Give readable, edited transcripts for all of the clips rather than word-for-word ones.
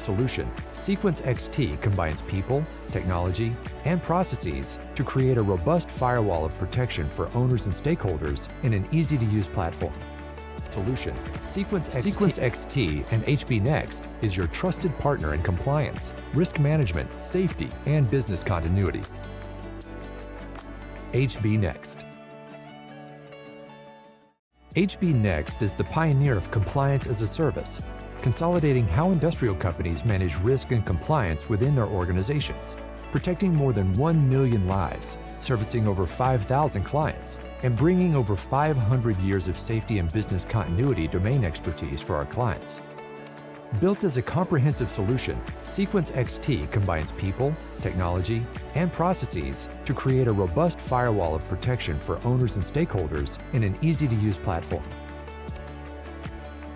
solution, CHST combines people, technology, and processes to create a robust firewall of protection for owners and stakeholders in an easy-to-use platform. Solution, CHST and HBNEXT is your trusted partner in compliance, risk management, safety, and business continuity. HBNEXT. HBNEXT is the pioneer of compliance as a service, consolidating how industrial companies manage risk and compliance within their organizations, protecting more than 1 million lives, servicing over 5,000 clients, and bringing over 500 years of safety and business continuity domain expertise for our clients. Built as a comprehensive solution, CHST combines people, technology, and processes to create a robust firewall of protection for owners and stakeholders in an easy-to-use platform.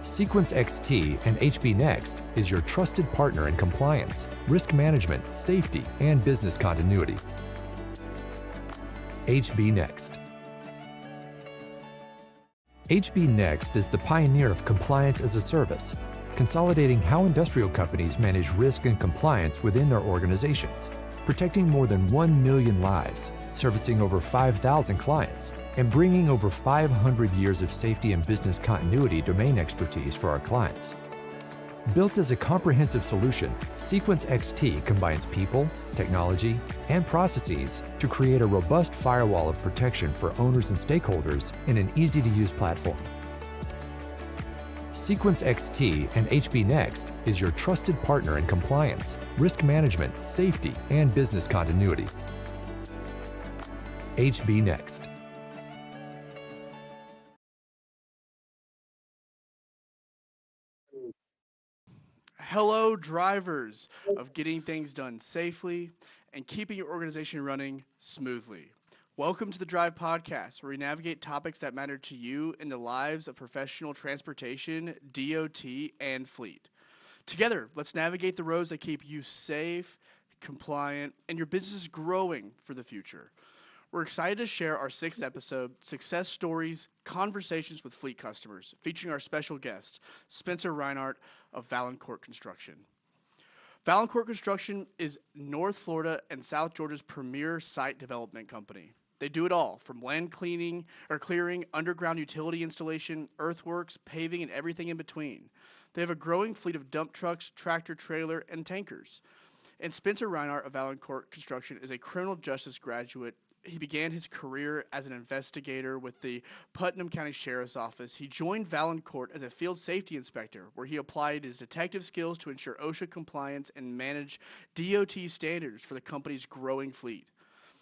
CHST and HBNEXT is your trusted partner in compliance, risk management, safety, and business continuity. HBNEXT. HBNEXT is the pioneer of compliance as a service, consolidating how industrial companies manage risk and compliance within their organizations, protecting more than 1 million lives, servicing over 5,000 clients, and bringing over 500 years of safety and business continuity domain expertise for our clients. Built as a comprehensive solution, CHST combines people, technology, and processes to create a robust firewall of protection for owners and stakeholders in an easy-to-use platform. CHST and HBNEXT is your trusted partner in compliance, risk management, safety, and business continuity. HBNEXT. Hello, drivers of getting things done safely and keeping your organization running smoothly. Welcome to the Drive Podcast, where we navigate topics that matter to you in the lives of professional transportation, DOT, and fleet. Together, let's navigate the roads that keep you safe, compliant, and your business growing for the future. We're excited to share our 6th episode, Success Stories, Conversations with Fleet Customers, featuring our special guest, Spencer Reinert of Valancourt Construction. Valancourt Construction is North Florida and South Georgia's premier site development company. They do it all, from land clearing, underground utility installation, earthworks, paving, and everything in between. They have a growing fleet of dump trucks, tractor trailer, and tankers. And Spencer Reinert of Valancourt Construction is a criminal justice graduate. He began his career as an investigator with the Putnam County Sheriff's Office. He joined Valancourt as a field safety inspector, where he applied his detective skills to ensure OSHA compliance and manage DOT standards for the company's growing fleet.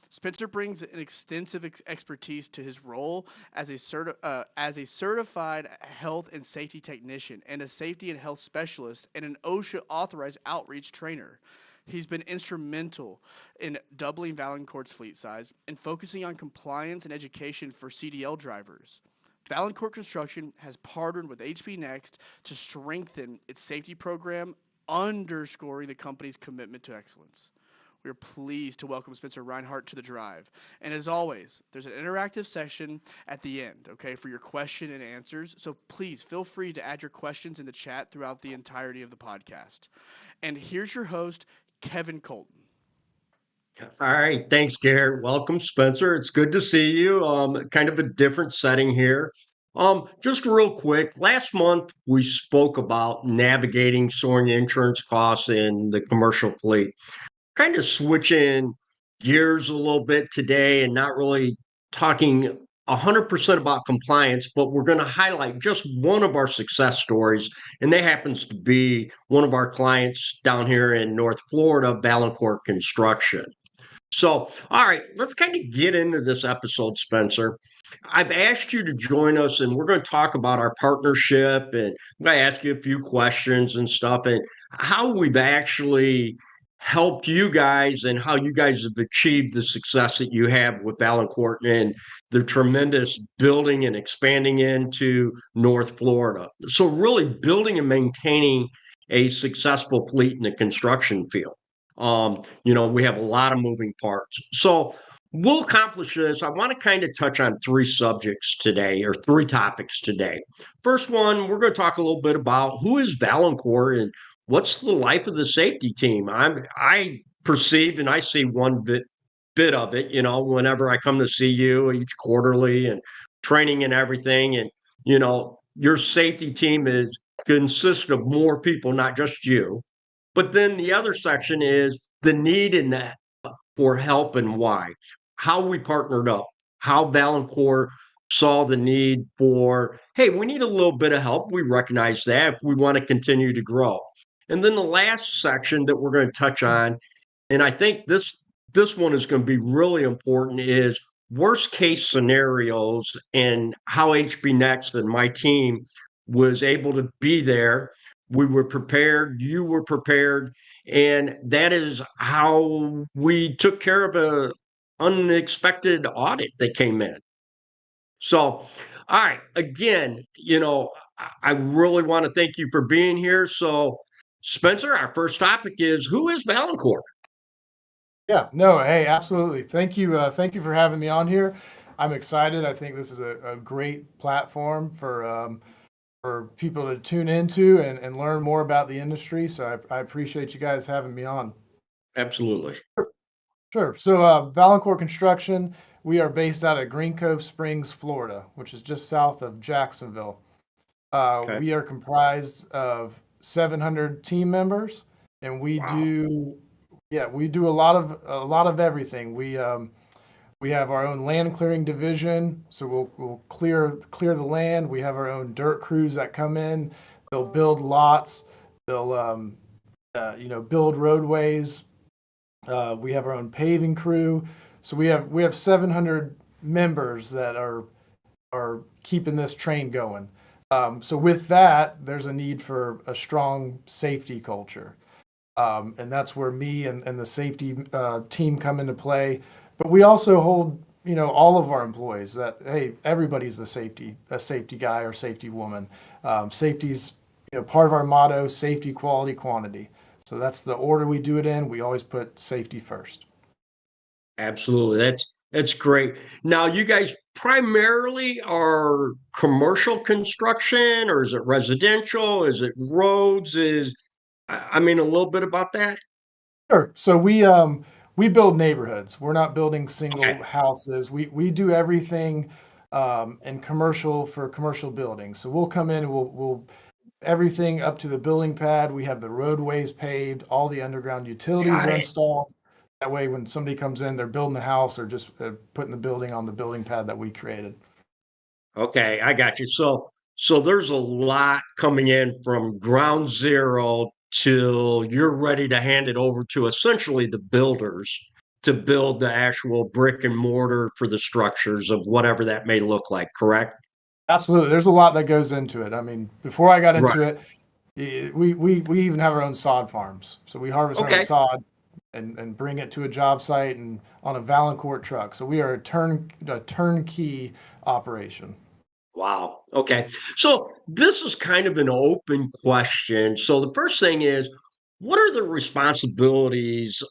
Spencer brings an extensive expertise to his role as a certified health and safety technician and a safety and health specialist and an OSHA authorized outreach trainer. He's been instrumental in doubling Valancourt's fleet size and focusing on compliance and education for CDL drivers. Valancourt Construction has partnered with HBNEXT to strengthen its safety program, underscoring the company's commitment to excellence. We are pleased to welcome Spencer Reinert to the Drive. And as always, there's an interactive session at the end, for your question and answers. So please feel free to add your questions in the chat throughout the entirety of the podcast. And here's your host, Kevin Colton. All right. Thanks, Garrett. Welcome, Spencer. It's good to see you. Kind of a different setting here. Just real quick, last month we spoke about navigating soaring insurance costs in the commercial fleet. Kind of switching gears a little bit today and not really talking 100% about compliance, but we're going to highlight just one of our success stories, and that happens to be one of our clients down here in North Florida, Valancourt Construction. So, all right, let's kind of get into this episode, Spencer. I've asked you to join us, and we're going to talk about our partnership, and I'm going to ask you a few questions and stuff, and how we've actually helped you guys and how you guys have achieved the success that you have with Valancourt and the tremendous building and expanding into North Florida. So really building and maintaining a successful fleet in the construction field. We have a lot of moving parts. So we'll accomplish this. I want to kind of touch on 3 subjects today, or 3 topics today. First one, we're going to talk a little bit about who is Valancourt and what's the life of the safety team? I perceive and I see one bit of it, whenever I come to see you each quarterly and training and everything. And, your safety team is consists of more people, not just you. But then the other section is the need in that for help and why, how we partnered up, how Valancourt saw the need for, hey, we need a little bit of help. We recognize that if we want to continue to grow. And then the last section that we're going to touch on, and I think this one is going to be really important, is worst case scenarios and how HBNEXT and my team was able to be there. We were prepared, you were prepared, and that is how we took care of a unexpected audit that came in. So, all right, again, I really want to thank you for being here. So, Spencer, our first topic is, who is Valancourt? Yeah, no, hey, absolutely. Thank you. Thank you for having me on here. I'm excited. I think this is a great platform for people to tune into and learn more about the industry. So I appreciate you guys having me on. Absolutely. Sure. So Valancourt Construction, we are based out of Green Cove Springs, Florida, which is just south of Jacksonville. Okay. We are comprised of 700 team members, and we Wow. do a lot of everything. We have our own land clearing division, so we'll clear the land. We have our own dirt crews that come in. They'll build lots. They'll build roadways. We have our own paving crew. So we have 700 members that are keeping this train going. So with that, there's a need for a strong safety culture. And that's where me and the safety team come into play. But we also hold, all of our employees that, hey, everybody's a safety guy or safety woman. Safety's, part of our motto: safety, quality, quantity. So that's the order we do it in. We always put safety first. Absolutely. That's great. Now, you guys primarily are commercial construction, or is it residential? Is it roads? I mean, a little bit about that? Sure. So we build neighborhoods. We're not building single Okay. houses. We do everything in commercial for commercial buildings. So we'll come in and we'll everything up to the building pad. We have the roadways paved. All the underground utilities Got are it. installed. That way, when somebody comes in, they're building the house or just putting the building on the building pad that we created. Okay, I got you. So there's a lot coming in from ground zero till you're ready to hand it over to essentially the builders to build the actual brick and mortar for the structures of whatever that may look like, correct? Absolutely. There's a lot that goes into it. I mean, before I got Right. into it, we even have our own sod farms. So we harvest our own Okay. sod and bring it to a job site and on a Valancourt truck. So we are a turnkey operation. Wow. Okay. So this is kind of an open question. So the first thing is, what are the responsibilities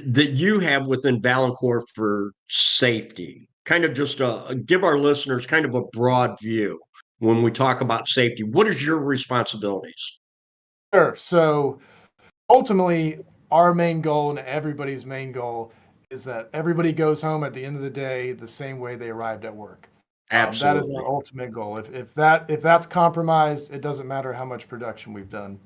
that you have within Valancourt for safety? Kind of just give our listeners kind of a broad view when we talk about safety. What is your responsibilities? Sure. So ultimately, our main goal and everybody's main goal is that everybody goes home at the end of the day the same way they arrived at work. That is our Absolutely. ultimate goal. If that's compromised, it doesn't matter how much production we've done.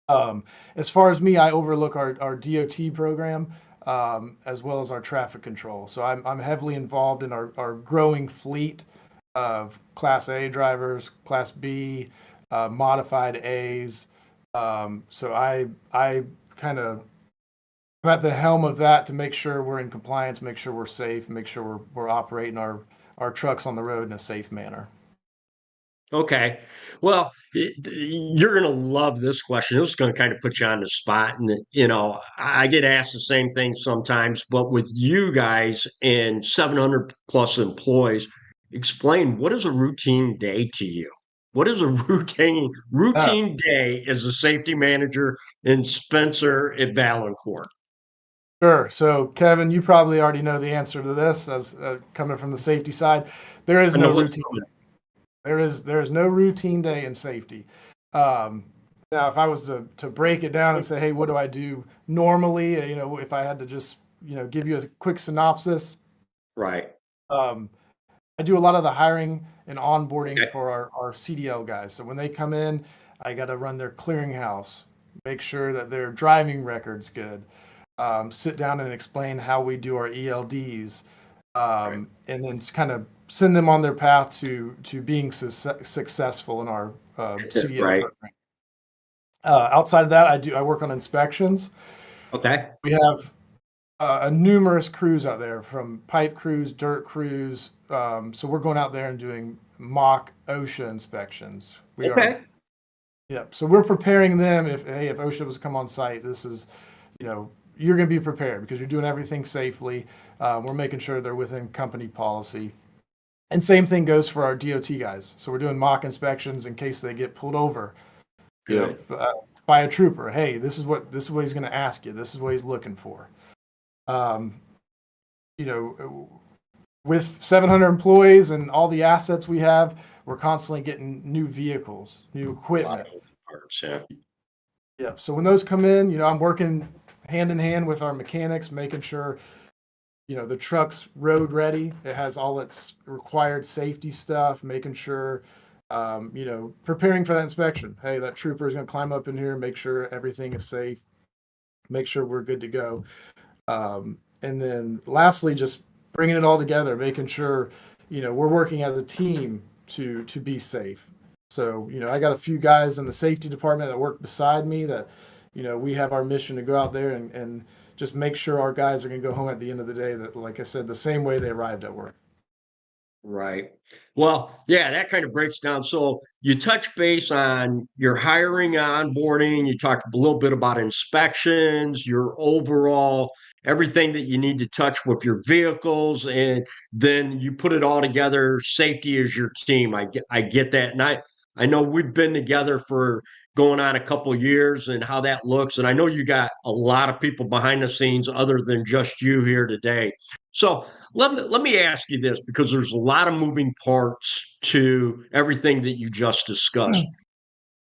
As far as me, I overlook our DOT program, as well as our traffic control. So I'm heavily involved in our growing fleet of Class A drivers, Class B, modified A's. So I kind of I'm at the helm of that to make sure we're in compliance, make sure we're safe, make sure we're operating our trucks on the road in a safe manner. Okay. Well, you're going to love this question. This is going to kind of put you on the spot. And, I get asked the same thing sometimes, but with you guys and 700 plus employees, explain, what is a routine day to you? What is a Uh, routine day as a safety manager in Spencer at Valancourt? Sure. So, Kevin, you probably already know the answer to this as coming from the safety side. There is I know no what's routine. coming. There is no routine day in safety. Um, Now, if I was to break it down and say, hey, what do I do normally? If I had to just, give you a quick synopsis, Right. I do a lot of the hiring and onboarding Okay. for our CDL guys. So when they come in, I got to run their clearinghouse, make sure that their driving record's good, sit down and explain how we do our ELDs, and then kind of send them on their path to being successful in our CDL Right. program. Outside of that, I work on inspections. Okay. We have numerous crews out there, from pipe crews, dirt crews. So we're going out there and doing mock OSHA inspections. Okay. So we're preparing them if OSHA was to come on site, this is, you're going to be prepared because you're doing everything safely. We're making sure they're within company policy. And same thing goes for our DOT guys. So we're doing mock inspections in case they get pulled over, Good. by a trooper. Hey, this is what he's going to ask you. This is what he's looking for. With 700 employees and all the assets we have, we're constantly getting new vehicles, new equipment. Parts, yeah. Yeah. So when those come in, I'm working hand in hand with our mechanics, making sure, the truck's road ready. It has all its required safety stuff, making sure, preparing for that inspection. Hey, that trooper is going to climb up in here, make sure everything is safe, make sure we're good to go. And then lastly, just bringing it all together, making sure, we're working as a team to be safe. So, I got a few guys in the safety department that work beside me that, we have our mission to go out there and just make sure our guys are going to go home at the end of the day, that, like I said, the same way they arrived at work. Right. Well, yeah, that kind of breaks down. So you touch base on your hiring, onboarding. You talked a little bit about inspections, your overall everything that you need to touch with your vehicles, and then you put it all together. Safety is your team. I get that, and I know we've been together for going on a couple of years and how that looks, and I know you got a lot of people behind the scenes other than just you here today. So let me ask you this, because there's a lot of moving parts to everything that you just discussed.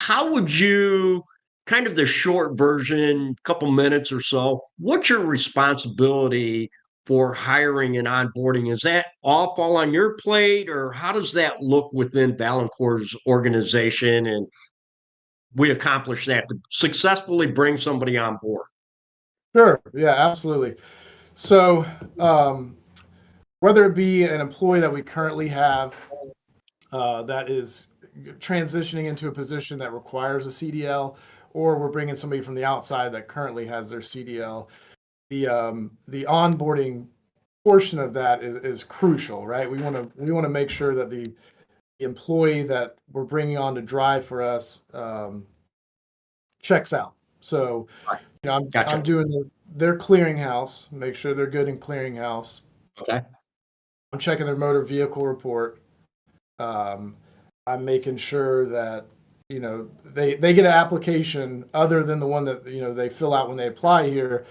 How would you, kind of the short version, couple minutes or so, what's your responsibility for hiring and onboarding? Is that all fall on your plate, or how does that look within Valancourt's organization, and we accomplish that to successfully bring somebody on board? Sure. Yeah, absolutely. So, whether it be an employee that we currently have that is transitioning into a position that requires a CDL, or we're bringing somebody from the outside that currently has their CDL, the onboarding portion of that is crucial, right? We want to make sure that the employee that we're bringing on to drive for us checks out. So, I'm Gotcha. doing their clearinghouse, make sure they're good in clearinghouse. Okay. I'm checking their motor vehicle report. I'm making sure that, they get an application other than the one that, they fill out when they apply here,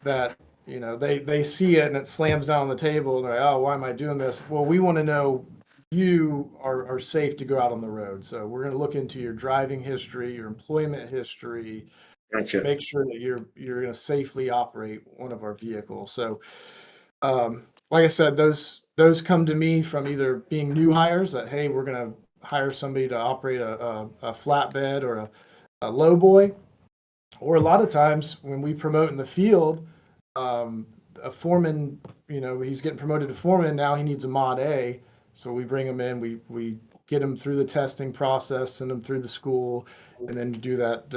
that, they see it and it slams down on the table and they're like, oh, why am I doing this? Well, we want to know you are safe to go out on the road. So we're going to look into your driving history, your employment history, Gotcha. make sure that you're going to safely operate one of our vehicles. So, like I said, those come to me from either being new hires that, hey, we're going to hire somebody to operate a flatbed or a low boy, or a lot of times when we promote in the field, a foreman, he's getting promoted to foreman, now he needs a mod A, so we bring him in, we get him through the testing process, send him through the school, and then do that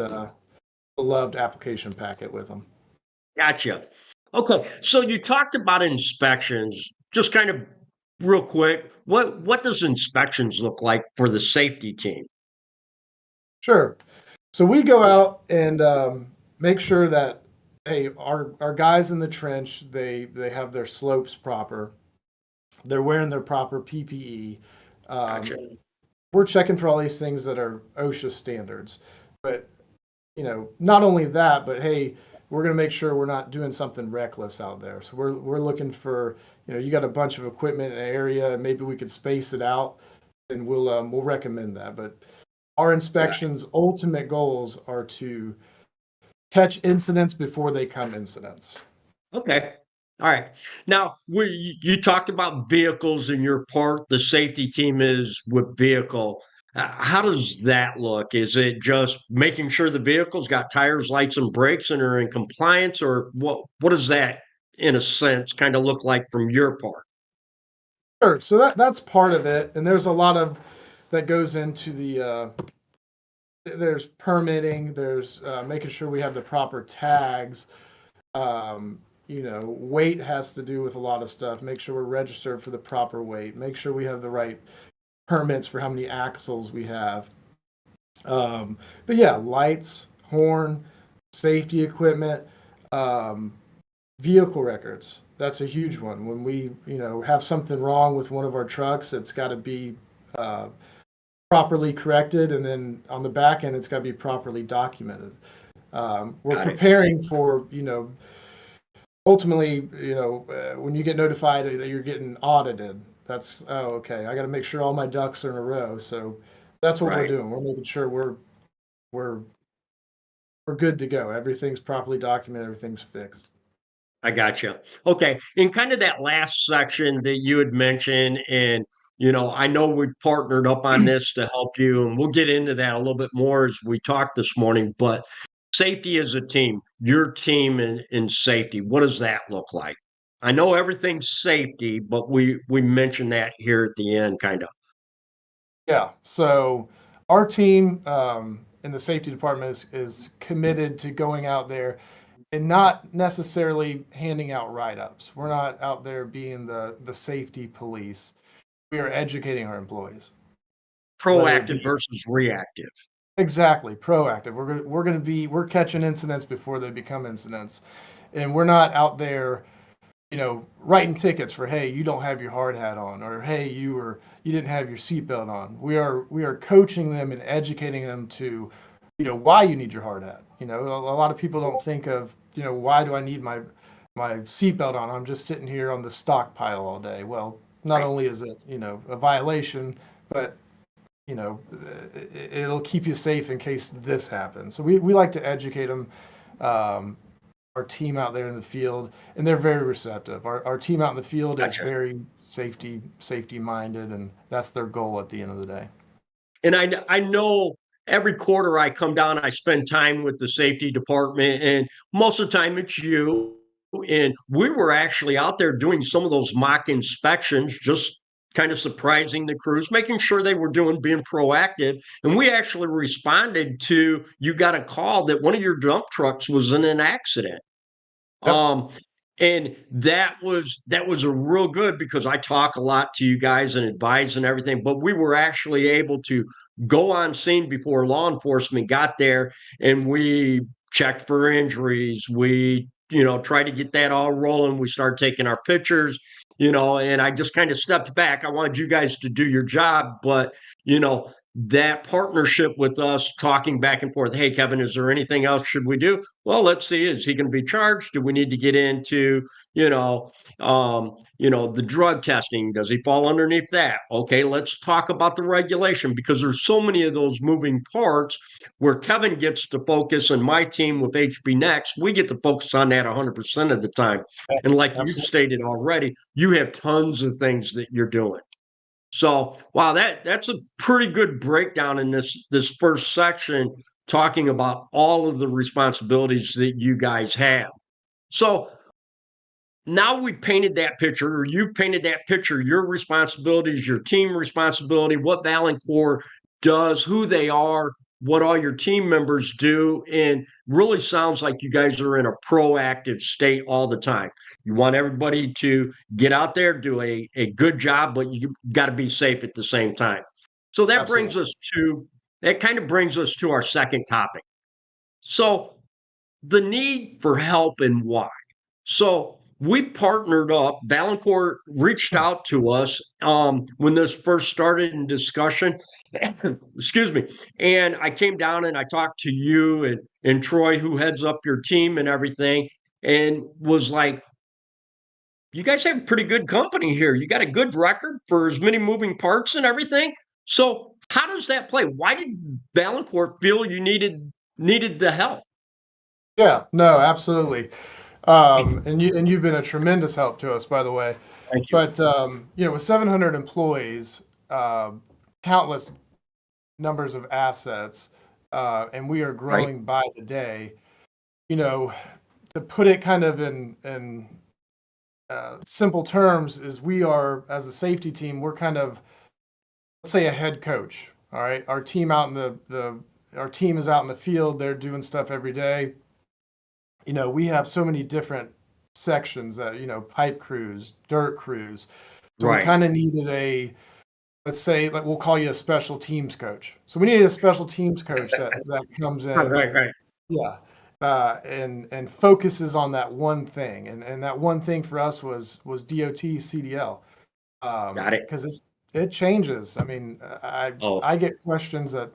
beloved application packet with him. Gotcha. Okay, so you talked about inspections. Just kind of real quick, what does inspections look like for the safety team? Sure. So we go out and make sure that, hey, our guys in the trench, they have their slopes proper. They're wearing their proper PPE. Gotcha. We're checking for all these things that are OSHA standards. But, not only that, but hey, we're going to make sure we're not doing something reckless out there. So we're looking for, you got a bunch of equipment in an area, and maybe we could space it out, and we'll recommend that. But Our inspections' ultimate goals are to catch incidents before they come incidents. Okay. All right. Now, you talked about vehicles in your part. The safety team is with vehicle. How does that look? Is it just making sure the vehicle's got tires, lights, and brakes and are in compliance, or what does that, in a sense, kind of look like from your part? Sure. So that's part of it, and there's a lot of that goes into the. There's permitting. There's making sure we have the proper tags. Weight has to do with a lot of stuff. Make sure we're registered for the proper weight. Make sure we have the right permits for how many axles we have. But yeah, lights, horn, safety equipment, vehicle records. That's a huge one. When we, have something wrong with one of our trucks, it's got to be properly corrected, and then on the back end, it's got to be properly documented. We're preparing for, ultimately, when you get notified that you're getting audited, that's, oh, okay, I got to make sure all my ducks are in a row. So that's what we're doing. We're making sure we're good to go. Everything's properly documented. Everything's fixed. I got you. Okay. In kind of that last section that you had mentioned, and I know we partnered up on this to help you, and we'll get into that a little bit more as we talk this morning. But safety as a team, your team in safety, what does that look like? I know everything's safety, but we mentioned that here at the end, kind of. Yeah. So our team in the safety department is committed to going out there and not necessarily handing out write-ups. We're not out there being the safety police. We are educating our employees. Proactive versus reactive. Exactly, proactive. We're catching incidents before they become incidents, and we're not out there, writing tickets for, hey, you don't have your hard hat on, or hey, you didn't have your seatbelt on. We are coaching them and educating them to, why you need your hard hat. A lot of people don't think of, why do I need my seatbelt on? I'm just sitting here on the stockpile all day. Well, not only is it, a violation, but it'll keep you safe in case this happens. So we like to educate them, our team out there in the field, and they're very receptive. Our team out in the field is very safety minded, and that's their goal at the end of the day. And I know every quarter I come down, I spend time with the safety department, and most of the time it's you. And we were actually out there doing some of those mock inspections, just kind of surprising the crews, making sure they were being proactive. And we actually responded to, you got a call that one of your dump trucks was in an accident. Yep. And that was a real good, because I talk a lot to you guys and advise and everything, but we were actually able to go on scene before law enforcement got there, and we checked for injuries. We, tried to get that all rolling. We started taking our pictures, and I just kind of stepped back. I wanted you guys to do your job, but, that partnership with us talking back and forth. Hey, Kevin, is there anything else should we do? Well, let's see. Is he going to be charged? Do we need to get into, the drug testing? Does he fall underneath that? Okay, let's talk about the regulation, because there's so many of those moving parts where Kevin gets to focus, and my team with HBNEXT, we get to focus on that 100% of the time. And like you've stated already, you have tons of things that you're doing. So, wow, that's a pretty good breakdown in this first section, talking about all of the responsibilities that you guys have. So now we painted that picture, or you painted that picture, your responsibilities, your team responsibility, what Valancourt does, who they are, what all your team members do, and really sounds like you guys are in a proactive state all the time. You want everybody to get out there, do a good job, but you got to be safe at the same time. So that kind of brings us to our second topic. So the need for help and why. So we partnered up. Valancourt reached out to us when this first started in discussion. Excuse me. And I came down and I talked to you and Troy, who heads up your team and everything, and was like, you guys have pretty good company here. You got a good record for as many moving parts and everything. So how does that play? Why did Valancourt feel you needed the help? Yeah, no, absolutely. And you've been a tremendous help to us, by the way. Thank you. But with 700 employees, countless numbers of assets, and we are Right. growing by the day. To put it kind of in simple terms, is we are, as a safety team, we're kind of, let's say, a head coach. All right, our team out in our team is out in the field. They're doing stuff every day. We have so many different sections that, pipe crews, dirt crews. So we Right. kind of needed let's say, like, we'll call you a special teams coach. So we needed a special teams coach that comes in. Right. Yeah. And focuses on that one thing. And that one thing for us was DOT CDL. Got it. Because it changes. I mean, Oh, I get questions that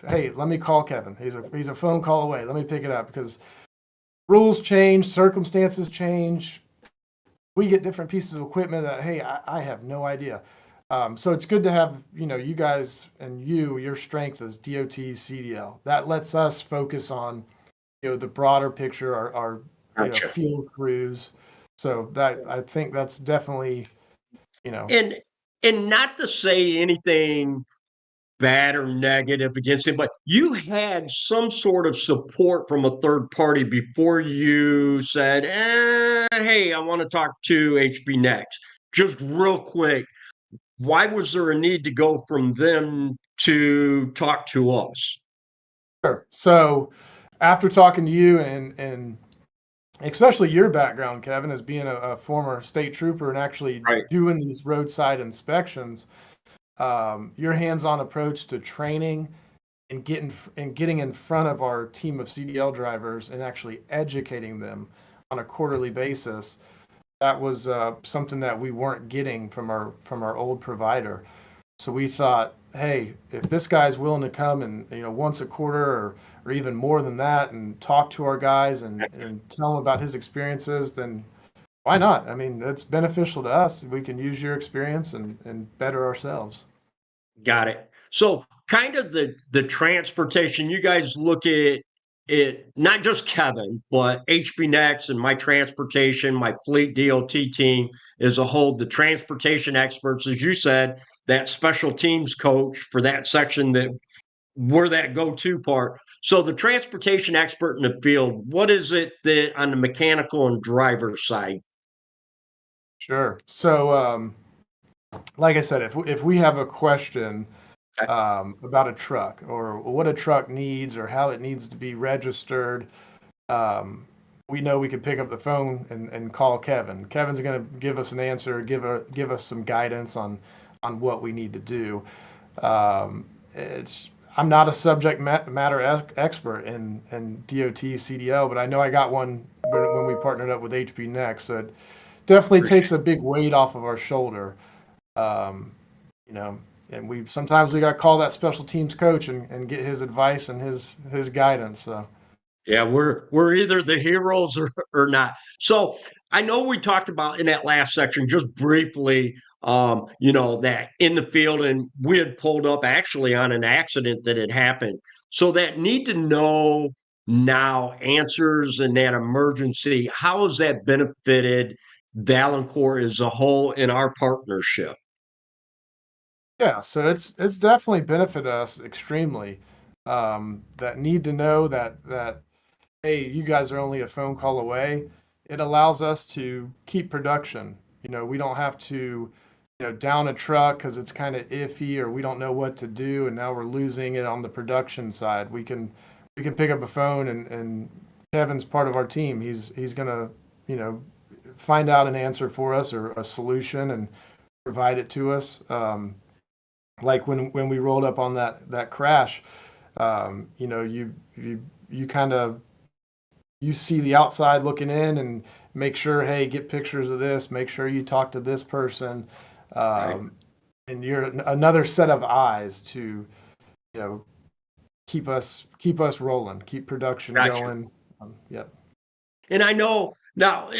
hey, let me call Kevin. He's a phone call away. Let me pick it up, because rules change, circumstances change. We get different pieces of equipment that, hey, I have no idea. So it's good to have, you guys and your strength is DOT CDL. That lets us focus on, the broader picture, our gotcha. field crews. So I think that's definitely, And not to say anything bad or negative against him, but you had some sort of support from a third party before you said, hey, I want to talk to HBNEXT. Just real quick, why was there a need to go from them to talk to us? Sure. So after talking to you and especially your background, Kevin, as being a former state trooper and actually Right. doing these roadside inspections, your hands-on approach to training and getting in front of our team of CDL drivers and actually educating them on a quarterly basis, that was something that we weren't getting from our old provider. So we thought, hey, if this guy's willing to come and once a quarter or even more than that and talk to our guys and tell them about his experiences, then why not? I mean, it's beneficial to us. We can use your experience and better ourselves. Got it. So kind of the transportation, you guys look at it, not just Kevin, but HBNEXT and my transportation, my fleet DOT team as a whole, the transportation experts, as you said, that special teams coach for that section, that we're that go-to part. So the transportation expert in the field, what is it that on the mechanical and driver side? Sure. So, like I said, if we have a question Okay. about a truck or what a truck needs or how it needs to be registered, we know we can pick up the phone and call Kevin. Kevin's going to give us an answer, give us some guidance on what we need to do. I'm not a subject matter expert in DOT CDL, but I know I got one when we partnered up with HBNEXT. So it definitely takes a big weight off of our shoulder. And sometimes we got to call that special teams coach and get his advice and his guidance. So. Yeah, we're either the heroes or not. So I know we talked about in that last section just briefly, that in the field, and we had pulled up actually on an accident that had happened. So that need to know now answers in that emergency, how has that benefited Valancourt as a whole in our partnership? Yeah, so it's definitely benefited us extremely. That need to know that hey, you guys are only a phone call away. It allows us to keep production. We don't have to down a truck because it's kind of iffy or we don't know what to do, and now we're losing it on the production side. We can pick up a phone and Kevin's part of our team. He's gonna find out an answer for us or a solution and provide it to us. Like when we rolled up on that crash, you kind of you see the outside looking in and make sure, hey, get pictures of this, make sure you talk to this person, Right. and you're another set of eyes to keep us rolling, keep production Gotcha. going. Yep. And I know now,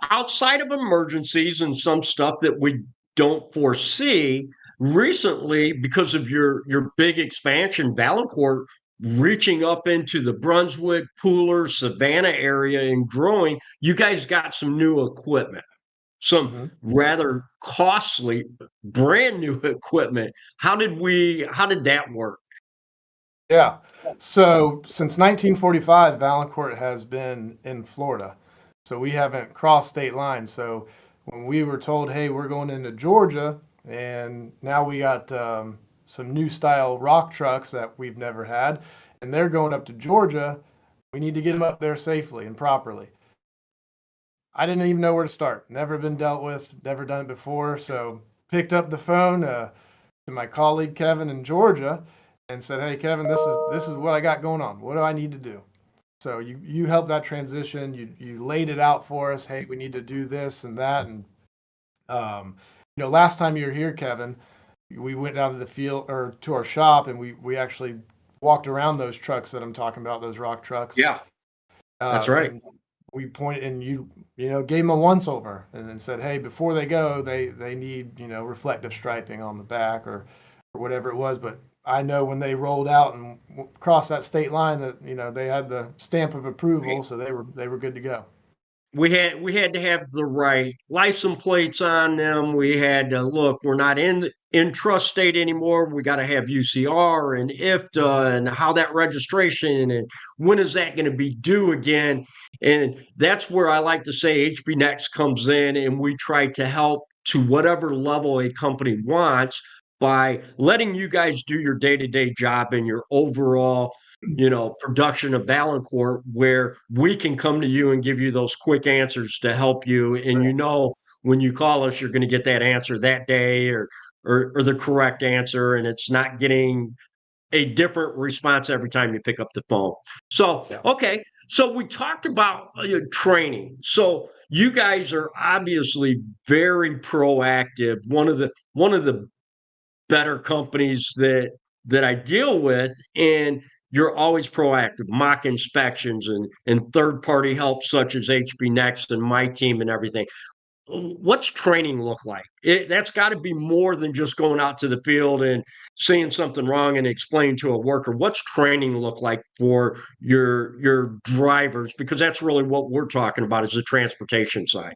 outside of emergencies and some stuff that we don't foresee, recently, because of your big expansion, Valancourt reaching up into the Brunswick, Pooler, Savannah area and growing, you guys got some new equipment, some Mhm. rather costly brand new equipment. How did that work? Yeah. So since 1945, Valancourt has been in Florida. So we haven't crossed state lines. So when we were told, hey, we're going into Georgia, and now we got some new style rock trucks that we've never had, and they're going up to Georgia, we need to get them up there safely and properly. I didn't even know where to start. Never been dealt with, never done it before. So picked up the phone to my colleague Kevin in Georgia and said, "Hey, Kevin, this is what I got going on. What do I need to do?" So you helped that transition. You laid it out for us. Hey, we need to do this and that. And last time you were here, Kevin, we went down to the field or to our shop, and we actually walked around those trucks that I'm talking about, those rock trucks. Yeah, that's right. And we pointed, and you gave them a once over, and then said, "Hey, before they go, they need reflective striping on the back or whatever it was." But I know when they rolled out and crossed that state line that they had the stamp of approval, so they were good to go. We had to have the right license plates on them. We had to look. We're not in trust state anymore. We got to have UCR and IFTA and how that registration and when is that going to be due again. And that's where I like to say HBNEXT comes in, and we try to help to whatever level a company wants by letting you guys do your day-to-day job and your overall production of Valancourt, where we can come to you and give you those quick answers to help you. And when you call us, you're going to get that answer that day or the correct answer, and it's not getting a different response every time you pick up the phone. So, Yeah. okay. So we talked about training. So you guys are obviously very proactive. One of the better companies that I deal with, and you're always proactive, mock inspections and third party help such as HBNEXT and my team and everything. What's training look like? That's got to be more than just going out to the field and seeing something wrong and explain to a worker. What's training look like for your drivers? Because that's really what we're talking about is the transportation side.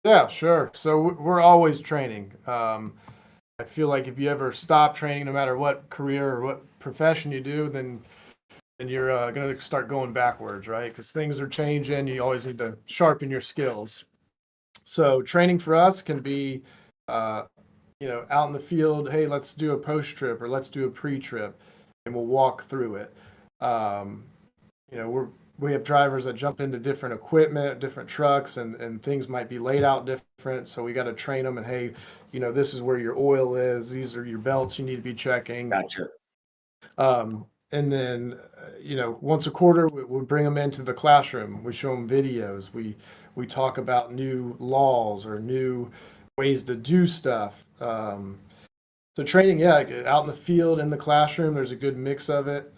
Yeah, sure. So we're always training. I feel like if you ever stop training, no matter what career or what profession you do, then you're going to start going backwards, right? Because things are changing. You always need to sharpen your skills. So training for us can be, out in the field. Hey, let's do a post trip or let's do a pre trip, and we'll walk through it. We have drivers that jump into different equipment, different trucks, and things might be laid out different. So we got to train them. And hey, this is where your oil is. These are your belts you need to be checking. Gotcha. And then, once a quarter, we bring them into the classroom. We show them videos. We talk about new laws or new ways to do stuff. So training, yeah, out in the field, in the classroom, there's a good mix of it.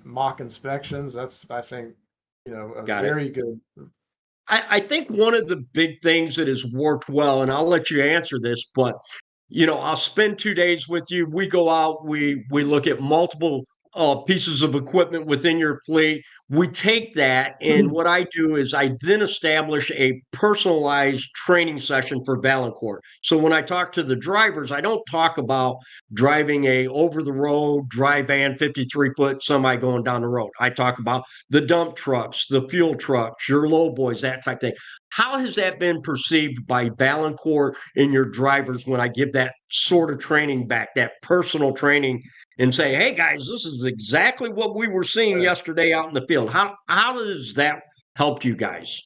Mock inspections, that's, I think, very good. I think one of the big things that has worked well, and I'll let you answer this, but I'll spend 2 days with you. We go out, we look at multiple pieces of equipment within your fleet. We take that, and what I do is I then establish a personalized training session for Valancourt. So when I talk to the drivers, I don't talk about driving a over-the-road dry van 53-foot semi going down the road. I talk about the dump trucks, the fuel trucks, your low boys, that type of thing. How has that been perceived by Valancourt and your drivers when I give that sort of training back, that personal training, and say, "Hey guys, this is exactly what we were seeing yesterday out in the field"? How does that help you guys?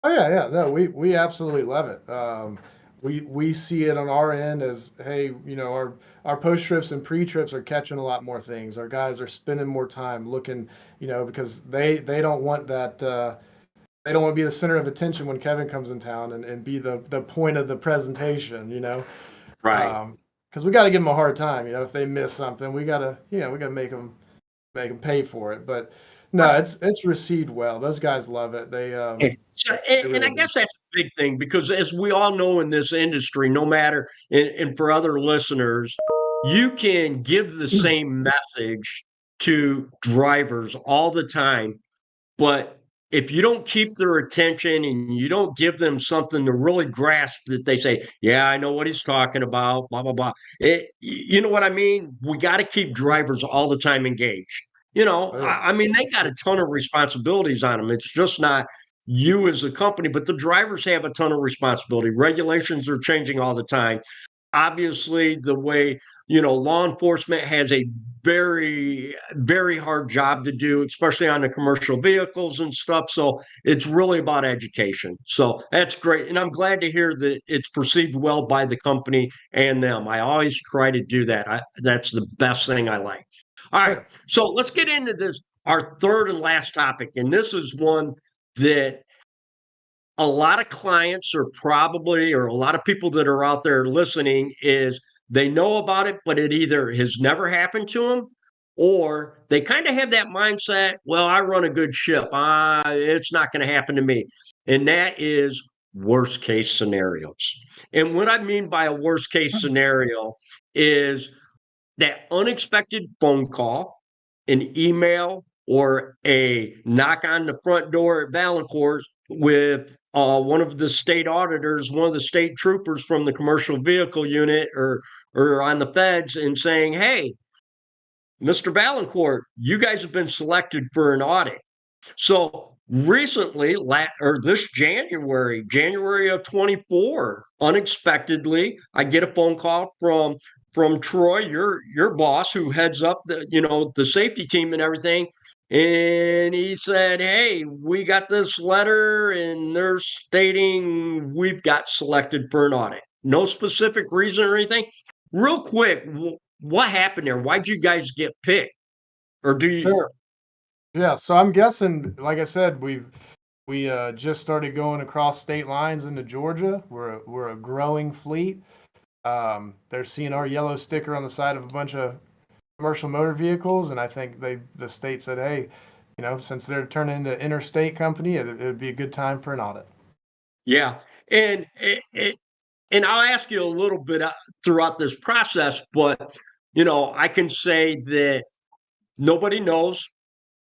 Oh yeah. No, we absolutely love it. We see it on our end as, hey, our post trips and pre trips are catching a lot more things. Our guys are spending more time looking, because they don't want that. They don't want to be the center of attention when Kevin comes in town and be the point of the presentation. Right. Because we got to give them a hard time. If they miss something, we gotta make them pay for it. But no, it's received well. Those guys love it. They And I guess big thing because, as we all know in this industry, no matter, and for other listeners, you can give the same message to drivers all the time, but if you don't keep their attention and you don't give them something to really grasp that they say, yeah, I know what he's talking about, blah, blah, blah. You know what I mean? We got to keep drivers all the time engaged. I mean, they got a ton of responsibilities on them. It's just not you as a company, but the drivers have a ton of responsibility. Regulations are changing all the time. Obviously, the way law enforcement has a very, very hard job to do, especially on the commercial vehicles and stuff. So it's really about education. So that's great. And I'm glad to hear that it's perceived well by the company and them. I always try to do that. That's the best thing I like. All right. So let's get into this, our third and last topic. And this is one that a lot of clients are probably, or a lot of people that are out there listening, is they know about it, but it either has never happened to them, or they kind of have that mindset, well, I run a good ship. It's not going to happen to me. And that is worst case scenarios. And what I mean by a worst case scenario is that unexpected phone call, an email, or a knock on the front door at Valancourt with one of the state auditors, one of the state troopers from the commercial vehicle unit or on the feds, and saying, hey, Mr. Valancourt, you guys have been selected for an audit. So recently, or this January of 24, unexpectedly, I get a phone call from Troy, your boss, who heads up the safety team and everything. And he said, hey, we got this letter and they're stating we've got selected for an audit. No specific reason or anything. Real quick, what happened there? Why'd you guys get picked? Or do you? Sure. Yeah, so I'm guessing, like I said, we just started going across state lines into Georgia. We're a growing fleet. They're seeing our yellow sticker on the side of a bunch of commercial motor vehicles, and I think the state said, hey, since they're turning into interstate company, it would be a good time for an audit. Yeah, and I'll ask you a little bit throughout this process, but I can say that nobody knows.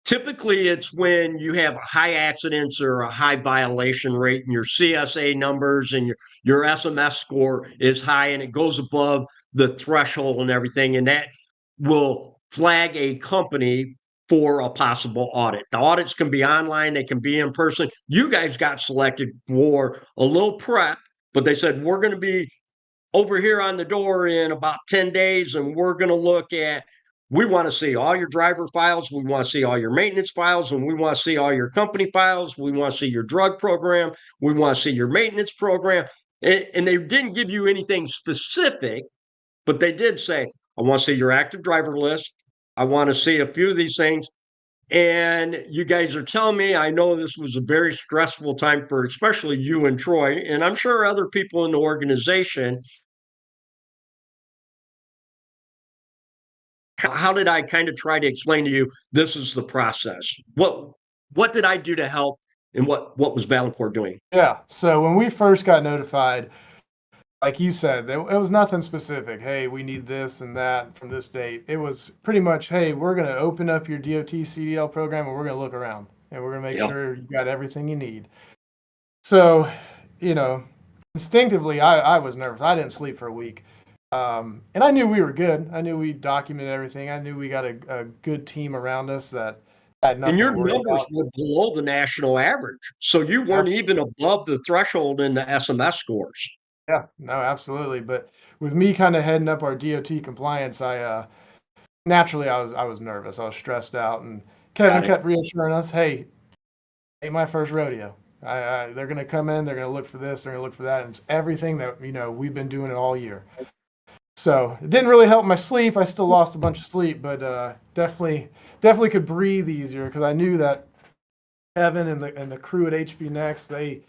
Typically, it's when you have high accidents or a high violation rate, and your CSA numbers and your SMS score is high, and it goes above the threshold and everything, and that will flag a company for a possible audit. The audits can be online, they can be in person. You guys got selected for a little prep, but they said, we're going to be over here on the door in about 10 days, and we're going to look at, we want to see all your driver files, we want to see all your maintenance files, and we want to see all your company files, we want to see your drug program, we want to see your maintenance program. And they didn't give you anything specific, but they did say, I want to see your active driver list, I want to see a few of these things. And you guys are telling me, I know this was a very stressful time for especially you and Troy, and I'm sure other people in the organization. How did I kind of try to explain to you, this is the process? What did I do to help, and what was Valancourt doing? Yeah, so when we first got notified, like you said, it was nothing specific. Hey, we need this and that from this date. It was pretty much, hey, we're going to open up your DOT CDL program and we're going to look around and we're going to make sure you got everything you need. So, instinctively, I was nervous. I didn't sleep for a week. And I knew we were good. I knew we documented everything. I knew we got a good team around us that had nothing. And your numbers were below the national average. So you weren't even above the threshold in the SMS scores. Yeah, no, absolutely. But with me kind of heading up our DOT compliance, naturally I was nervous. I was stressed out, and Kevin kept reassuring us, hey, ain't my first rodeo. They're going to come in, they're going to look for this, they're going to look for that. And it's everything that, we've been doing it all year. So it didn't really help my sleep. I still lost a bunch of sleep, but definitely could breathe easier because I knew that Kevin and the crew at HBNEXT,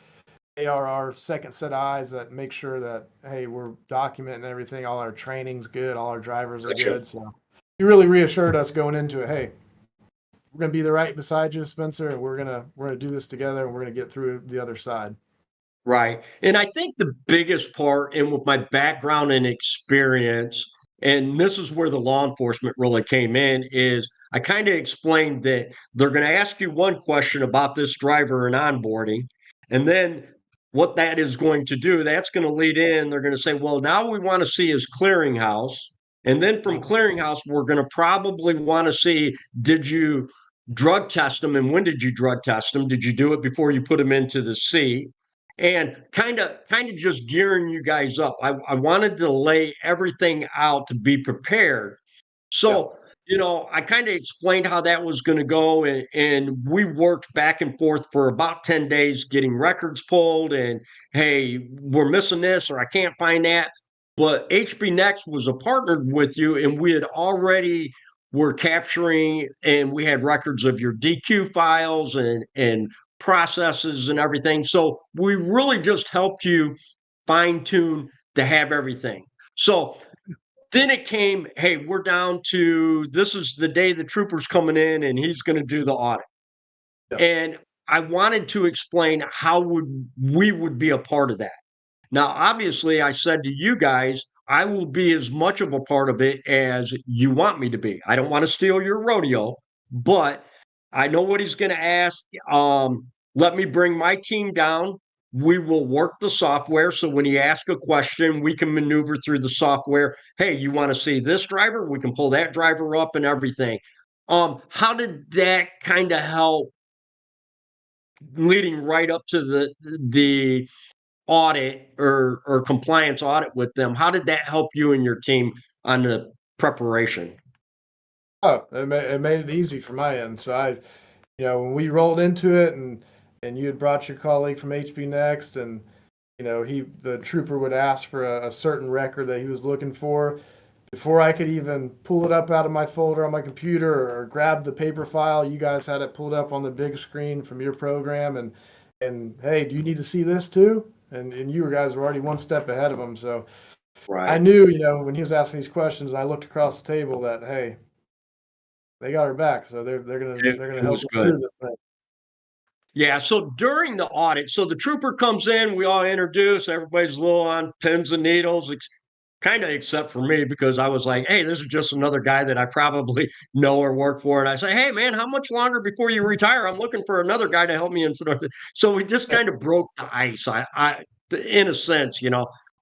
they are our second set of eyes that make sure that, hey, we're documenting everything. All our training's good. All our drivers are good. So he really reassured us going into it. Hey, we're going to be right beside you, Spencer, and we're going to do this together, and we're going to get through the other side. Right. And I think the biggest part, and with my background and experience, and this is where the law enforcement really came in, is I kind of explained that they're going to ask you one question about this driver and onboarding. And then what that is going to do, that's going to lead in. They're going to say, well, now we want to see his clearinghouse. And then from clearinghouse, we're going to probably want to see, did you drug test him, and when did you drug test him? Did you do it before you put him into the seat? And kind of just gearing you guys up. I wanted to lay everything out to be prepared. Yeah. So, I kind of explained how that was going to go, and we worked back and forth for about 10 days getting records pulled, and hey, we're missing this or I can't find that. But HBNEXT was a partner with you, and we had already were capturing, and we had records of your DQ files and processes and everything. So we really just helped you fine tune to have everything. So then it came, hey, we're down to, this is the day the trooper's coming in and he's going to do the audit. Yeah. And I wanted to explain how we would be a part of that. Now, obviously, I said to you guys, I will be as much of a part of it as you want me to be. I don't want to steal your rodeo, but I know what he's going to ask. Let me bring my team down. We will work the software. So when he asks a question, we can maneuver through the software. Hey, you want to see this driver? We can pull that driver up and everything. How did that kind of help leading right up to the audit or compliance audit with them? How did that help you and your team on the preparation? Oh, it made it easy for my end. So when we rolled into it and you had brought your colleague from HBNEXT and, the trooper would ask for a certain record that he was looking for. Before I could even pull it up out of my folder on my computer or grab the paper file, you guys had it pulled up on the big screen from your program and hey, do you need to see this too? And you guys were already one step ahead of him. So I Right. knew, when he was asking these questions, I looked across the table that, hey, they got her back. So they're gonna It help was us good. through this thing. Yeah, so during the audit, so the trooper comes in, we all introduce, everybody's a little on pins and needles, kind of except for me because I was like, hey, this is just another guy that I probably know or work for. And I say, hey, man, how much longer before you retire? I'm looking for another guy to help me. And so we just kind of broke the ice. In a sense,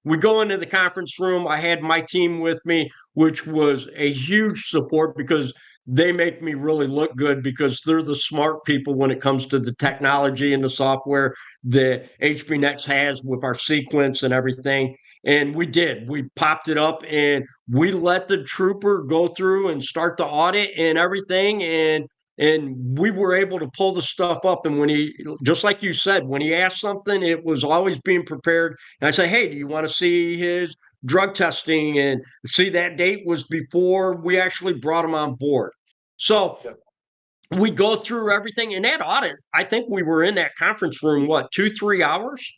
we go into the conference room. I had my team with me, which was a huge support because they make me really look good because they're the smart people when it comes to the technology and the software that HBNext has with our sequence and everything. And we did. We popped it up and we let the trooper go through and start the audit and everything. And we were able to pull the stuff up. And when he, just like you said, when he asked something, it was always being prepared. And I say, hey, do you want to see his drug testing? And see, that date was before we actually brought him on board. So Yep. we go through everything in that audit. I think we were in that conference room, what, 2-3 hours?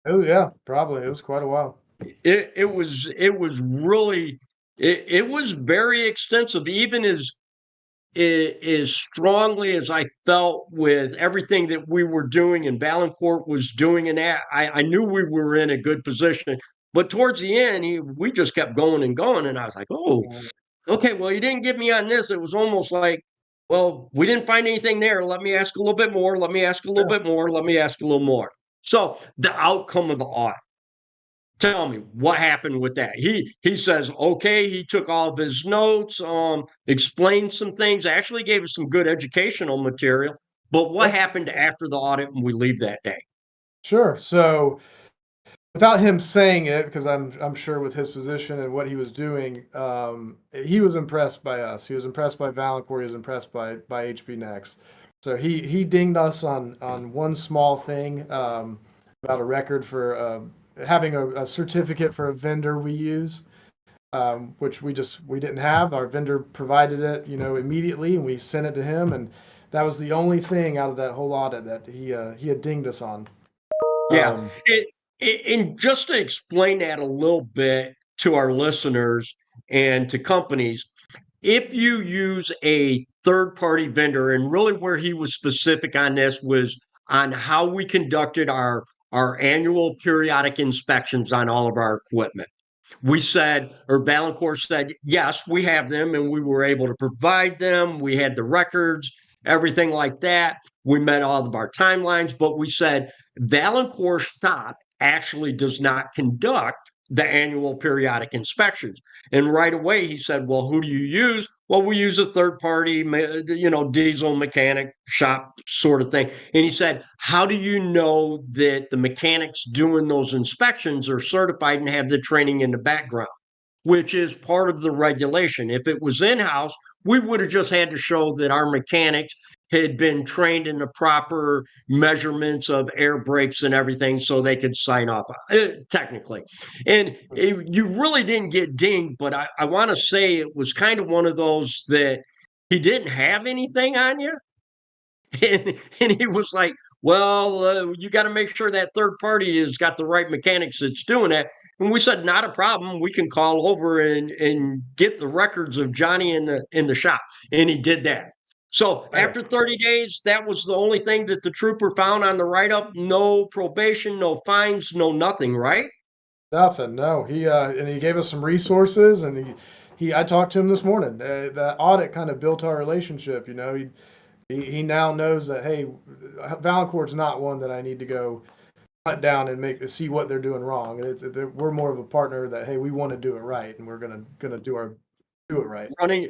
Oh yeah, probably. It was quite a while. It was really it was very extensive, even as strongly as I felt with everything that we were doing and Valancourt was doing, and that I knew we were in a good position. But towards the end, we just kept going and going, and I was like, oh, okay, well, you didn't get me on this. It was almost like, well, we didn't find anything there. Let me ask a little bit more. Let me ask a little bit more. Let me ask a little more. So the outcome of the audit. Tell me what happened with that. He says, okay, he took all of his notes, explained some things, actually gave us some good educational material. But what Yeah. happened after the audit when we leave that day? Sure. So without him saying it, because I'm sure with his position and what he was doing, he was impressed by us. He was impressed by Valancourt. He was impressed by HBNext. So he dinged us on one small thing about a record for having a certificate for a vendor we use, which we didn't have. Our vendor provided it, immediately, and we sent it to him, and that was the only thing out of that whole audit that he had dinged us on. Yeah. And just to explain that a little bit to our listeners and to companies, if you use a third party vendor, and really where he was specific on this was on how we conducted our our annual periodic inspections on all of our equipment. We said, or Valancourt said, yes, we have them, and we were able to provide them. We had the records, everything like that. We met all of our timelines, but we said Valancourt shop actually does not conduct the annual periodic inspections. And right away he said, well, who do you use? Well, we use a third party, diesel mechanic shop sort of thing. And he said, how do you know that the mechanics doing those inspections are certified and have the training in the background, which is part of the regulation? If it was in-house, we would have just had to show that our mechanics had been trained in the proper measurements of air brakes and everything so they could sign off technically. And you really didn't get dinged, but I want to say it was kind of one of those that he didn't have anything on you. And he was like, well, you got to make sure that third party has got the right mechanics that's doing that. And we said, not a problem. We can call over and get the records of Johnny in the shop. And he did that. So after 30 days, that was the only thing that the trooper found on the write-up. No probation, no fines, no nothing, right? Nothing. No. And he gave us some resources, and I talked to him this morning. That audit kind of built our relationship. He now knows that, hey, Valancourt's not one that I need to go hunt down and see what they're doing wrong. We're more of a partner that, hey, we want to do it right, and we're gonna do it right.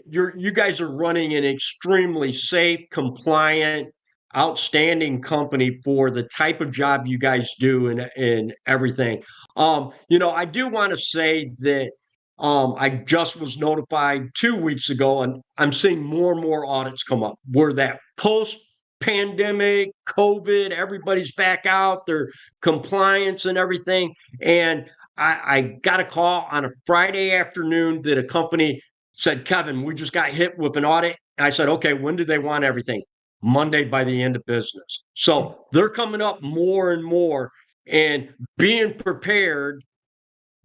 You guys are running an extremely safe, compliant, outstanding company for the type of job you guys do and everything. I do want to say that I just was notified 2 weeks ago, and I'm seeing more and more audits come up where that post-pandemic, COVID, everybody's back out, their compliance and everything. And I got a call on a Friday afternoon that a company said, Kevin, we just got hit with an audit. And I said, okay, when do they want everything? Monday by the end of business. So they're coming up more and more, and being prepared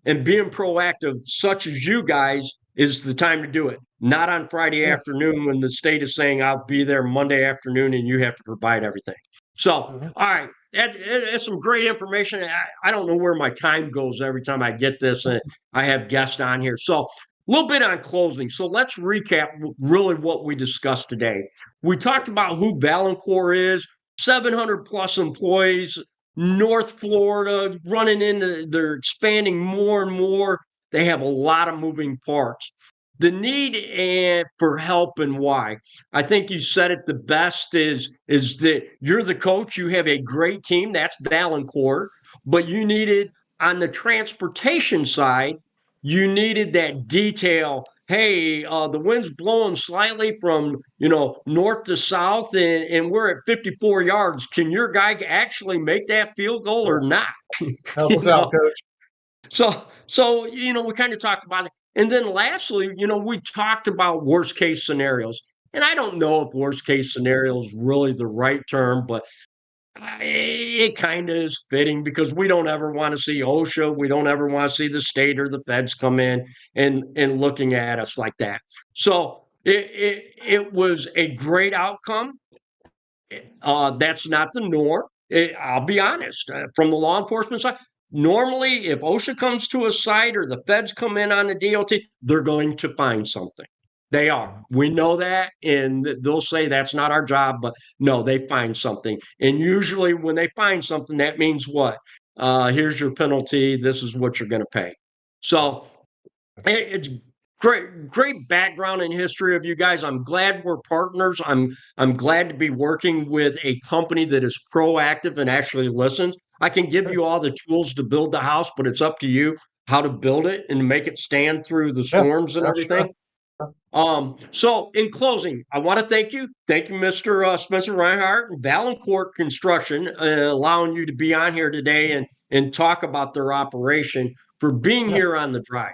and being proactive, such as you guys, is the time to do it. Not on Friday afternoon when the state is saying I'll be there Monday afternoon and you have to provide everything. So, all right, that's some great information. I don't know where my time goes every time I get this, and I have guests on here. So, a little bit on closing. So let's recap really what we discussed today. We talked about who Valancourt is, 700 plus employees, North Florida, they're expanding more and more. They have a lot of moving parts. The need for help and why. I think you said it the best is that you're the coach. You have a great team. That's Valancourt. But you needed, on the transportation side, you needed that detail. Hey, the wind's blowing slightly from north to south, and we're at 54 yards. Can your guy actually make that field goal or not? Help us out, coach. So we kind of talked about it. And then lastly, we talked about worst case scenarios. And I don't know if worst case scenario is really the right term, but it kind of is fitting because we don't ever want to see OSHA. We don't ever want to see the state or the feds come in and looking at us like that. So it was a great outcome. That's not the norm. I'll be honest. From the law enforcement side, normally if OSHA comes to a site or the feds come in on the DOT, they're going to find something. They are. We know that, and they'll say that's not our job, but no, they find something. And usually when they find something, that means what? Here's your penalty. This is what you're going to pay. So it's great background and history of you guys. I'm glad we're partners. I'm glad to be working with a company that is proactive and actually listens. I can give you all the tools to build the house, but it's up to you how to build it and make it stand through the storms and everything. So in closing, I want to thank you. Thank you, Mr. Spencer Reinert and Valancourt Construction, allowing you to be on here today and talk about their operation, for being here on the drive.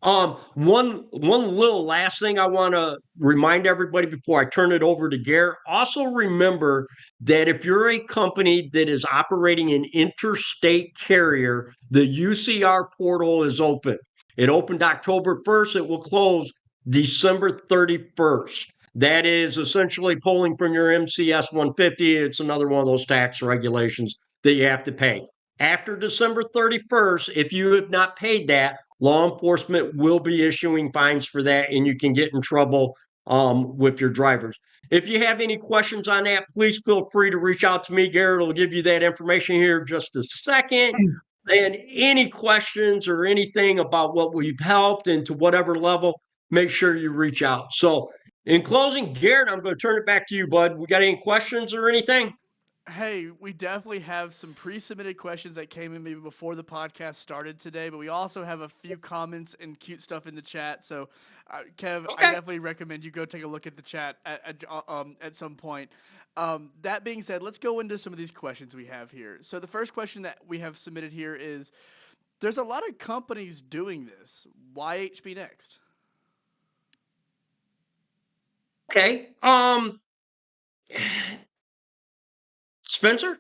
One little last thing I want to remind everybody before I turn it over to Garrett. Also remember that if you're a company that is operating an interstate carrier, the UCR portal is open. It opened October 1st. It will close December 31st. That is essentially pulling from your MCS 150. It's another one of those tax regulations that you have to pay. after December 31st, if you have not paid that, law enforcement will be issuing fines for that, and you can get in trouble with your drivers. If you have any questions on that, please feel free to reach out to me. Garrett will give you that information here in just a second. And any questions or anything about what we've helped and to whatever level, make sure you reach out. So in closing, Garrett, I'm going to turn it back to you, bud. We got any questions or anything? Hey, we definitely have some pre-submitted questions that came in maybe before the podcast started today, but we also have a few comments and cute stuff in the chat. So, Kev, I definitely recommend you go take a look at the chat at some point. That being said, let's go into some of these questions we have here. So the first question that we have submitted here is, there's a lot of companies doing this. Why HBNEXT? Okay. Spencer?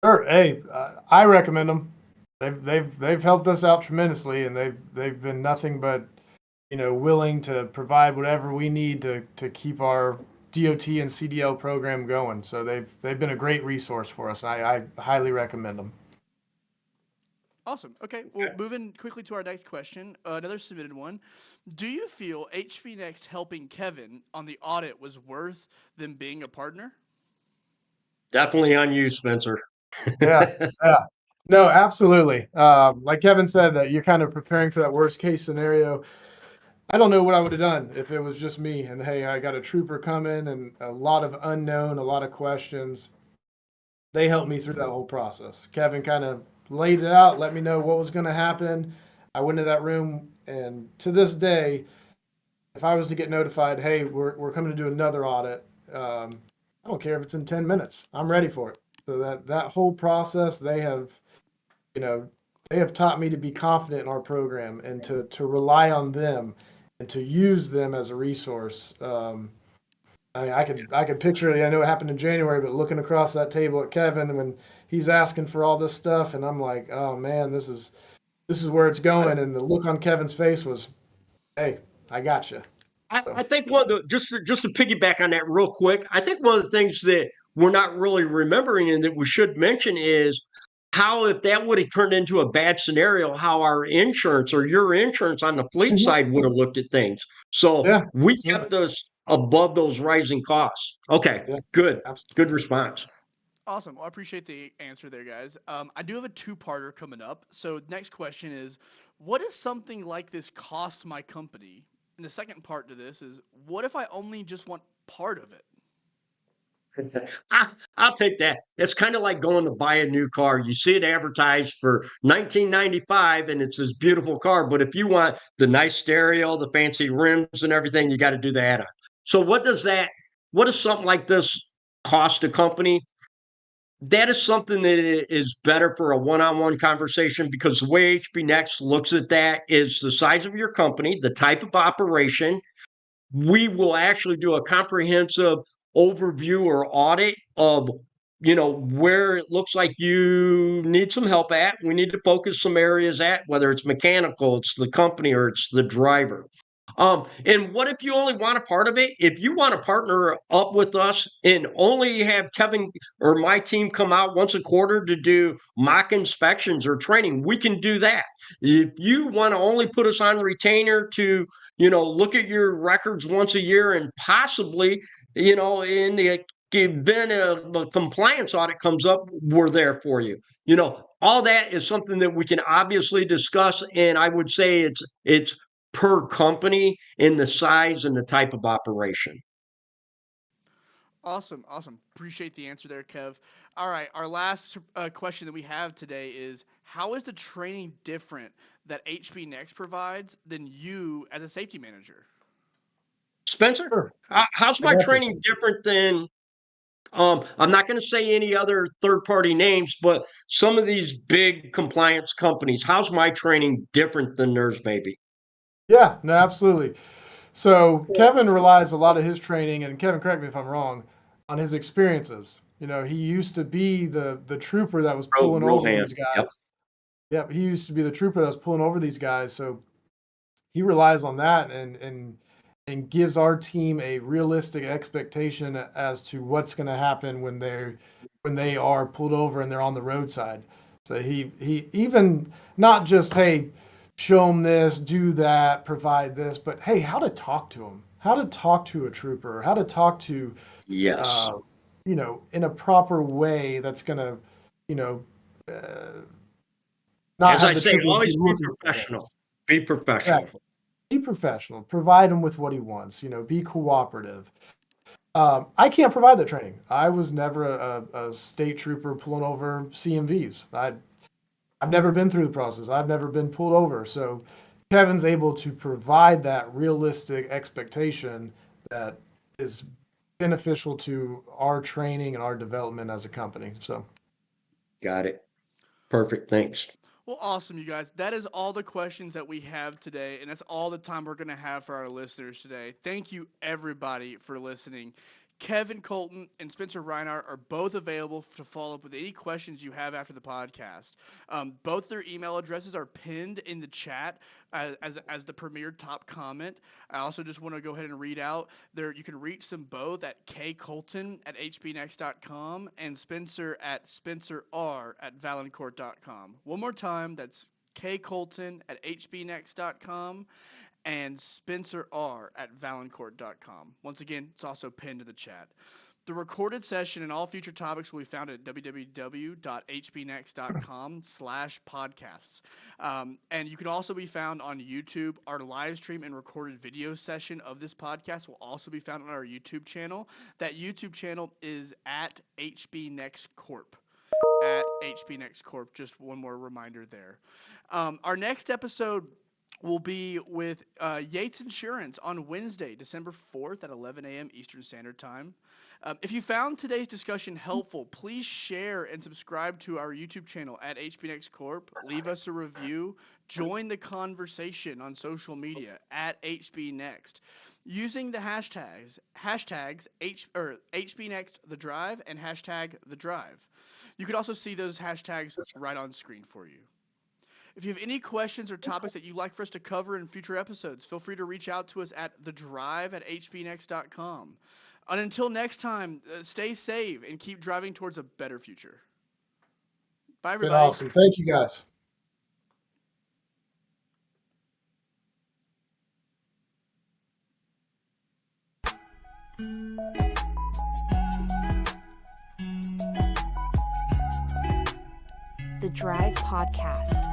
Sure. Hey, I recommend them. They've helped us out tremendously, and they've been nothing but, willing to provide whatever we need to keep our DOT and CDL program going. So they've been a great resource for us. I highly recommend them. Awesome. Okay, well, moving quickly to our next question, another submitted one. Do you feel HBNEXT helping Kevin on the audit was worth them being a partner? Definitely on you, Spencer. Yeah. No, absolutely. Like Kevin said, that you're kind of preparing for that worst case scenario. I don't know what I would have done if it was just me and, hey, I got a trooper coming and a lot of unknown, a lot of questions. They helped me through that whole process. Kevin kind of laid it out, let me know what was going to happen. I went into that room, and to this day, if I was to get notified, hey, we're coming to do another audit, I don't care if it's in 10 minutes. I'm ready for it. So that whole process, they have taught me to be confident in our program and to rely on them and to use them as a resource. I could picture it. I know it happened in January, but looking across that table at Kevin when he's asking for all this stuff, and I'm like, oh man, this is where it's going. And the look on Kevin's face was, hey, I got you. I think one of the just to piggyback on that real quick, I think one of the things that we're not really remembering and that we should mention is how, if that would have turned into a bad scenario, how our insurance or your insurance on the fleet side would have looked at things. So we kept us above those rising costs. Okay, good. Absolutely. Good response. Awesome. Well, I appreciate the answer there, guys. I do have a two-parter coming up. So next question is, what does something like this cost my company? And the second part to this is, what if I only just want part of it? I'll take that. It's kind of like going to buy a new car. You see it advertised for $19.95 and it's this beautiful car. But if you want the nice stereo, the fancy rims and everything, you got to do the add-on. So what does something like this cost a company? That is something that is better for a one-on-one conversation, because the way HBNEXT looks at that is the size of your company, the type of operation. We will actually do a comprehensive overview or audit of, where it looks like you need some help at. We need to focus some areas at, whether it's mechanical, it's the company, or it's the driver. And what if you only want a part of it? If you want to partner up with us and only have Kevin or my team come out once a quarter to do mock inspections or training, we can do that. If you want to only put us on retainer to, look at your records once a year and possibly, in the event a compliance audit comes up, we're there for you. All that is something that we can obviously discuss. And I would say it's per company in the size and the type of operation. Awesome. Appreciate the answer there, Kev. All right, our last question that we have today is, how is the training different that HBNEXT provides than you as a safety manager? Spencer, Sure. how's my training different than, I'm not going to say any other third-party names, but some of these big compliance companies, how's my training different than theirs maybe? Yeah, no, absolutely. So Kevin relies a lot of his training, and Kevin, correct me if I'm wrong, on his experiences. He used to be the trooper that was pulling over these guys. Yep, he used to be the trooper that was pulling over these guys. So he relies on that, and and gives our team a realistic expectation as to what's going to happen when they are pulled over and they're on the roadside. So he even not just, hey, show them this, do that, provide this, but hey, how to talk to them, how to talk to a trooper, how to talk to, Yes. In a proper way that's going to, not As have I the say, trooper always be be looking for this. professional. Be professional. Exactly. Be professional. Provide him with what he wants. Be cooperative. I can't provide that training. I was never a state trooper pulling over CMVs. I've never been through the process. I've never been pulled over. So Kevin's able to provide that realistic expectation that is beneficial to our training and our development as a company. So Got it. Perfect. Thanks. Well, awesome, you guys. That is all the questions that we have today, and that's all the time we're going to have for our listeners today. Thank you, everybody, for listening. Kevin Colton and Spencer Reinert are both available to follow up with any questions you have after the podcast. Both their email addresses are pinned in the chat as the premier top comment. I also just want to go ahead and read out there. You can reach them both at kcolton@hbnext.com and Spencer at spencer.r@valencourt.com. One more time, that's kcolton@hbnext.com and spencer.r@valencourt.com. Once again, it's also pinned to the chat. The recorded session and all future topics will be found at www.hbnext.com/podcasts. And you can also be found on YouTube. Our live stream and recorded video session of this podcast will also be found on our YouTube channel. That YouTube channel is at HBNEXT Corp. At HBNEXT Corp. Just one more reminder there. Our next episode will be with Yates Insurance on Wednesday, December 4th at 11 a.m. Eastern Standard Time. If you found today's discussion helpful, please share and subscribe to our YouTube channel at HBNEXT Corp. Leave us a review. Join the conversation on social media at HBNEXT. Using the hashtags HBNEXT The Drive and hashtag The Drive. You can also see those hashtags right on screen for you. If you have any questions or topics that you'd like for us to cover in future episodes, feel free to reach out to us at thedrive@hbnext.com. And until next time, stay safe and keep driving towards a better future. Bye, everybody. Been awesome. Thank you, guys. The Drive Podcast.